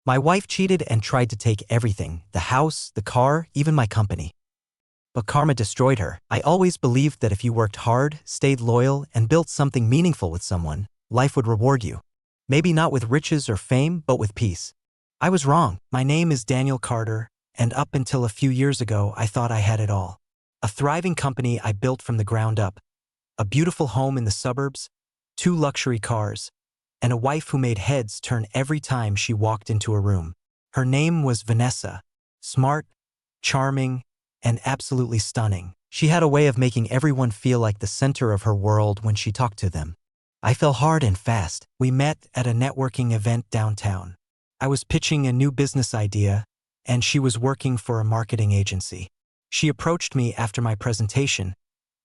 My wife cheated and tried to take everything, the house, the car, even my company. But karma destroyed her. I always believed that if you worked hard, stayed loyal, and built something meaningful with someone, life would reward you. Maybe not with riches or fame, but with peace. I was wrong. My name is Daniel Carter, and up until a few years ago, I thought I had it all. A thriving company I built from the ground up, a beautiful home in the suburbs, 2 luxury cars, and a wife who made heads turn every time she walked into a room. Her name was Vanessa. Smart, charming, and absolutely stunning. She had a way of making everyone feel like the center of her world when she talked to them. I fell hard and fast. We met at a networking event downtown. I was pitching a new business idea, and she was working for a marketing agency. She approached me after my presentation,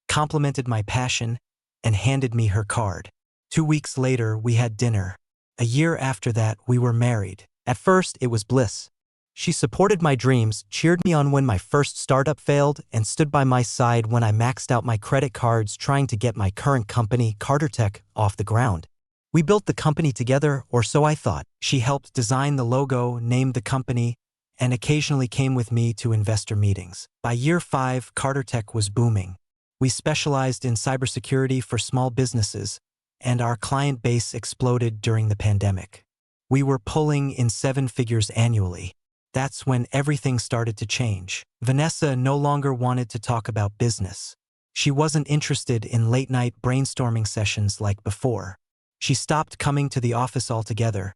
complimented my passion, and handed me her card. 2 weeks later, we had dinner. A year after that, we were married. At first, it was bliss. She supported my dreams, cheered me on when my first startup failed, and stood by my side when I maxed out my credit cards trying to get my current company, Carter Tech, off the ground. We built the company together, or so I thought. She helped design the logo, named the company, and occasionally came with me to investor meetings. By year 5, Carter Tech was booming. We specialized in cybersecurity for small businesses, and our client base exploded during the pandemic. We were pulling in 7 figures annually. That's when everything started to change. Vanessa no longer wanted to talk about business. She wasn't interested in late-night brainstorming sessions like before. She stopped coming to the office altogether,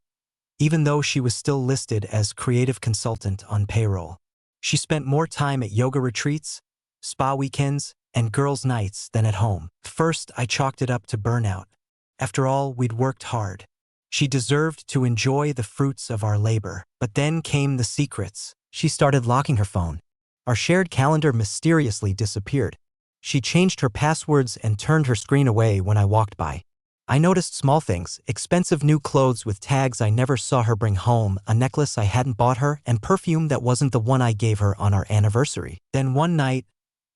even though she was still listed as creative consultant on payroll. She spent more time at yoga retreats, spa weekends, and girls' nights than at home. First, I chalked it up to burnout. After all, we'd worked hard. She deserved to enjoy the fruits of our labor. But then came the secrets. She started locking her phone. Our shared calendar mysteriously disappeared. She changed her passwords and turned her screen away when I walked by. I noticed small things, expensive new clothes with tags I never saw her bring home, a necklace I hadn't bought her, and perfume that wasn't the one I gave her on our anniversary. Then one night,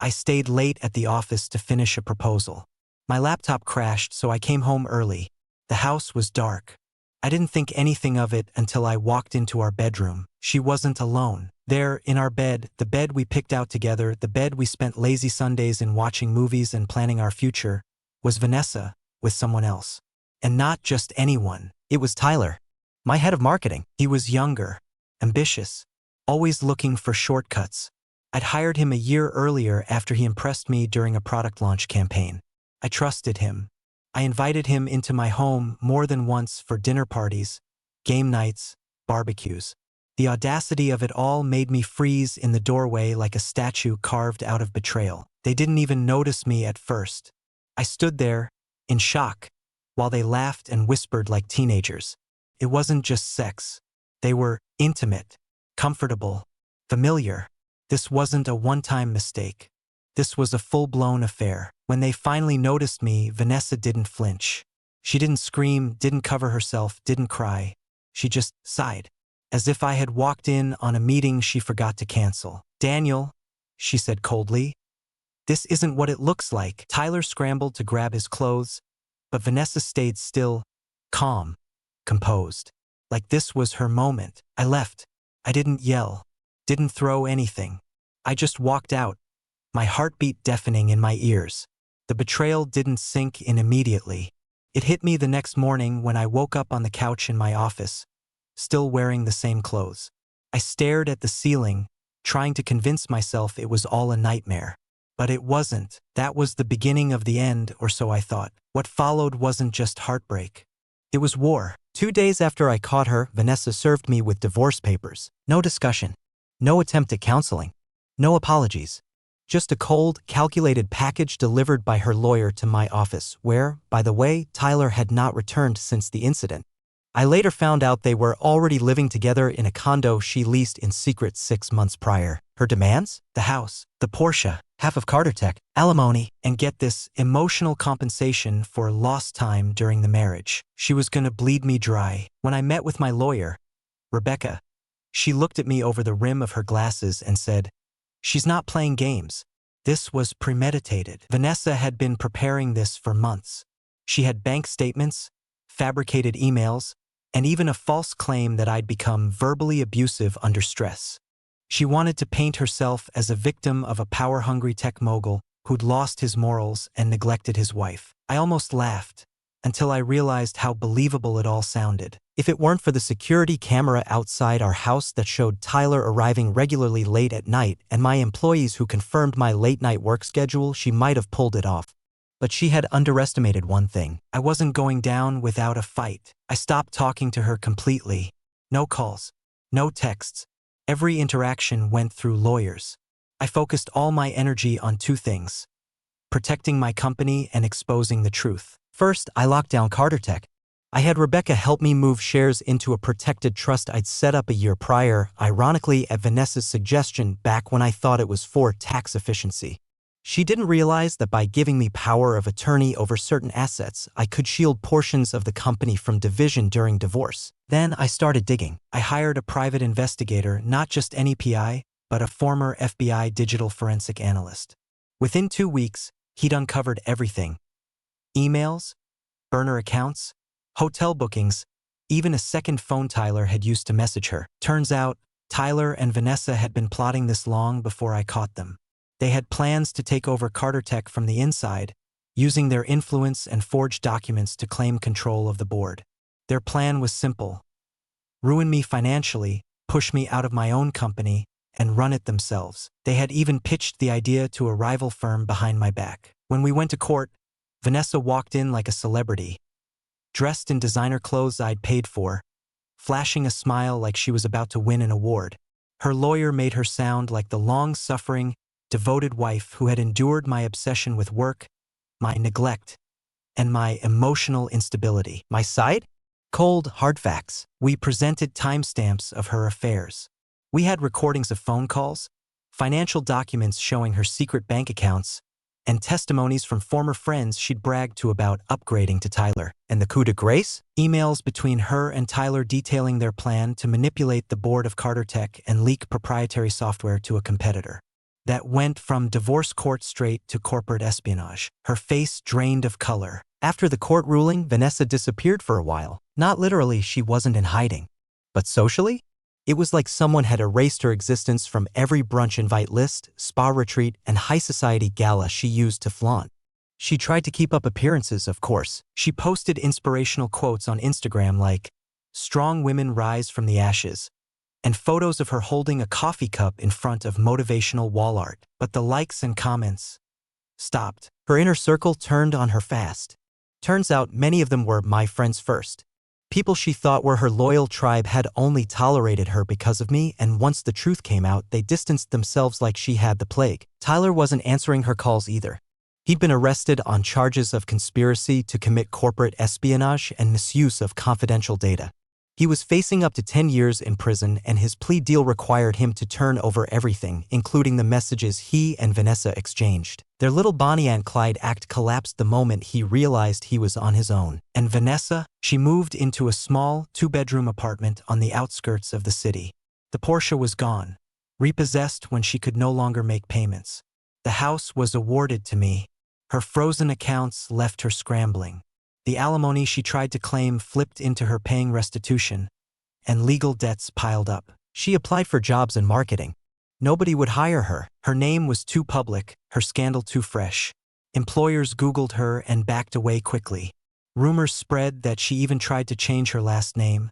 I stayed late at the office to finish a proposal. My laptop crashed, so I came home early. The house was dark. I didn't think anything of it until I walked into our bedroom. She wasn't alone. There, in our bed, the bed we picked out together, the bed we spent lazy Sundays in watching movies and planning our future, was Vanessa with someone else. And not just anyone. It was Tyler, my head of marketing. He was younger, ambitious, always looking for shortcuts. I'd hired him a year earlier after he impressed me during a product launch campaign. I trusted him. I invited him into my home more than once for dinner parties, game nights, barbecues. The audacity of it all made me freeze in the doorway like a statue carved out of betrayal. They didn't even notice me at first. I stood there, in shock, while they laughed and whispered like teenagers. It wasn't just sex. They were intimate, comfortable, familiar. This wasn't a one-time mistake. This was a full-blown affair. When they finally noticed me, Vanessa didn't flinch. She didn't scream, didn't cover herself, didn't cry. She just sighed, as if I had walked in on a meeting she forgot to cancel. "Daniel," she said coldly, "this isn't what it looks like." Tyler scrambled to grab his clothes, but Vanessa stayed still, calm, composed. Like this was her moment. I left. I didn't yell, didn't throw anything. I just walked out, my heartbeat deafening in my ears. The betrayal didn't sink in immediately. It hit me the next morning when I woke up on the couch in my office, still wearing the same clothes. I stared at the ceiling, trying to convince myself it was all a nightmare. But it wasn't. That was the beginning of the end, or so I thought. What followed wasn't just heartbreak. It was war. 2 days after I caught her, Vanessa served me with divorce papers. No discussion. No attempt at counseling. No apologies. Just a cold, calculated package delivered by her lawyer to my office, where, by the way, Tyler had not returned since the incident. I later found out they were already living together in a condo she leased in secret 6 months prior. Her demands? The house, the Porsche, half of Carter Tech, alimony, and get this, emotional compensation for lost time during the marriage. She was gonna bleed me dry. When I met with my lawyer, Rebecca, she looked at me over the rim of her glasses and said, "She's not playing games. This was premeditated." Vanessa had been preparing this for months. She had bank statements, fabricated emails, and even a false claim that I'd become verbally abusive under stress. She wanted to paint herself as a victim of a power-hungry tech mogul who'd lost his morals and neglected his wife. I almost laughed, until I realized how believable it all sounded. If it weren't for the security camera outside our house that showed Tyler arriving regularly late at night and my employees who confirmed my late-night work schedule, she might have pulled it off. But she had underestimated one thing. I wasn't going down without a fight. I stopped talking to her completely. No calls, no texts. Every interaction went through lawyers. I focused all my energy on two things: protecting my company and exposing the truth. First, I locked down Carter Tech. I had Rebecca help me move shares into a protected trust I'd set up a year prior, ironically at Vanessa's suggestion back when I thought it was for tax efficiency. She didn't realize that by giving me power of attorney over certain assets, I could shield portions of the company from division during divorce. Then I started digging. I hired a private investigator, not just any PI, but a former FBI digital forensic analyst. Within 2 weeks, he'd uncovered everything: emails, burner accounts, hotel bookings, even a second phone Tyler had used to message her. Turns out, Tyler and Vanessa had been plotting this long before I caught them. They had plans to take over Carter Tech from the inside, using their influence and forged documents to claim control of the board. Their plan was simple: ruin me financially, push me out of my own company, and run it themselves. They had even pitched the idea to a rival firm behind my back. When we went to court, Vanessa walked in like a celebrity, dressed in designer clothes I'd paid for, flashing a smile like she was about to win an award. Her lawyer made her sound like the long-suffering, devoted wife who had endured my obsession with work, my neglect, and my emotional instability. My side? Cold, hard facts. We presented timestamps of her affairs. We had recordings of phone calls, financial documents showing her secret bank accounts, and testimonies from former friends she'd bragged to about upgrading to Tyler. And the coup de grace? Emails between her and Tyler detailing their plan to manipulate the board of Carter Tech and leak proprietary software to a competitor. That went from divorce court straight to corporate espionage. Her face drained of color. After the court ruling, Vanessa disappeared for a while. Not literally, she wasn't in hiding. But socially? It was like someone had erased her existence from every brunch invite list, spa retreat, and high society gala she used to flaunt. She tried to keep up appearances, of course. She posted inspirational quotes on Instagram like, "Strong women rise from the ashes," and photos of her holding a coffee cup in front of motivational wall art. But the likes and comments stopped. Her inner circle turned on her fast. Turns out many of them were my friends first. People she thought were her loyal tribe had only tolerated her because of me, and once the truth came out, they distanced themselves like she had the plague. Tyler wasn't answering her calls either. He'd been arrested on charges of conspiracy to commit corporate espionage and misuse of confidential data. He was facing up to 10 years in prison, and his plea deal required him to turn over everything, including the messages he and Vanessa exchanged. Their little Bonnie and Clyde act collapsed the moment he realized he was on his own. And Vanessa? She moved into a small, 2-bedroom apartment on the outskirts of the city. The Porsche was gone, repossessed when she could no longer make payments. The house was awarded to me. Her frozen accounts left her scrambling. The alimony she tried to claim flipped into her paying restitution, and legal debts piled up. She applied for jobs in marketing. Nobody would hire her. Her name was too public, her scandal too fresh. Employers Googled her and backed away quickly. Rumors spread that she even tried to change her last name,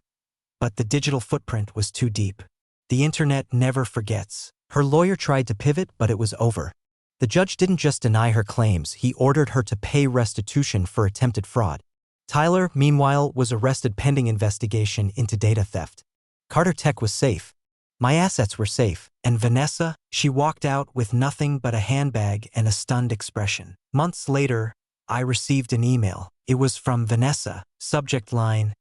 but the digital footprint was too deep. The internet never forgets. Her lawyer tried to pivot, but it was over. The judge didn't just deny her claims, he ordered her to pay restitution for attempted fraud. Tyler, meanwhile, was arrested pending investigation into data theft. Carter Tech was safe. My assets were safe. And Vanessa? She walked out with nothing but a handbag and a stunned expression. Months later, I received an email. It was from Vanessa. Subject line,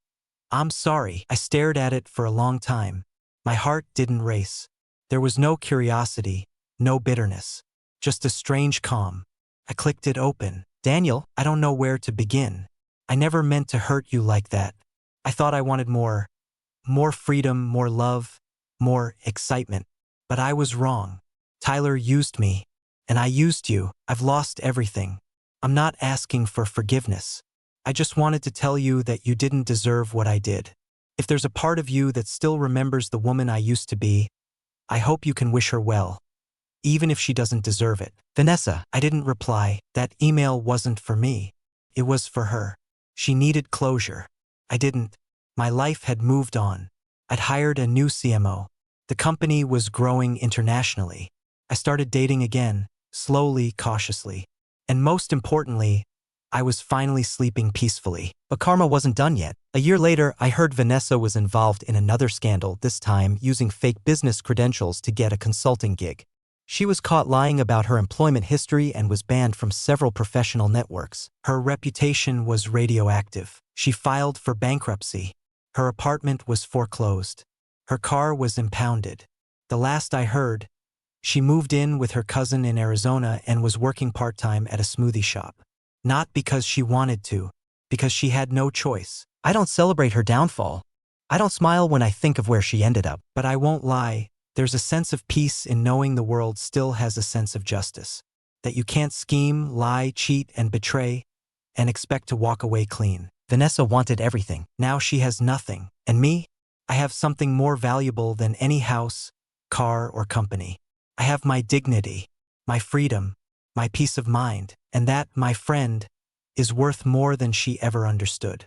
"I'm sorry." I stared at it for a long time. My heart didn't race. There was no curiosity, no bitterness. Just a strange calm. I clicked it open. "Daniel, I don't know where to begin. I never meant to hurt you like that. I thought I wanted more. More freedom, more love, more excitement. But I was wrong. Tyler used me, and I used you. I've lost everything. I'm not asking for forgiveness. I just wanted to tell you that you didn't deserve what I did. If there's a part of you that still remembers the woman I used to be, I hope you can wish her well, even if she doesn't deserve it. Vanessa, I didn't reply. That email wasn't for me. It was for her. She needed closure. I didn't. My life had moved on. I'd hired a new CMO. The company was growing internationally. I started dating again, slowly, cautiously. And most importantly, I was finally sleeping peacefully. But karma wasn't done yet. A year later, I heard Vanessa was involved in another scandal, this time using fake business credentials to get a consulting gig. She was caught lying about her employment history and was banned from several professional networks. Her reputation was radioactive. She filed for bankruptcy. Her apartment was foreclosed. Her car was impounded. The last I heard, she moved in with her cousin in Arizona and was working part-time at a smoothie shop. Not because she wanted to, because she had no choice. I don't celebrate her downfall. I don't smile when I think of where she ended up. But I won't lie, there's a sense of peace in knowing the world still has a sense of justice. That you can't scheme, lie, cheat, and betray, and expect to walk away clean. Vanessa wanted everything. Now she has nothing. And me? I have something more valuable than any house, car, or company. I have my dignity, my freedom, my peace of mind, and that, my friend, is worth more than she ever understood.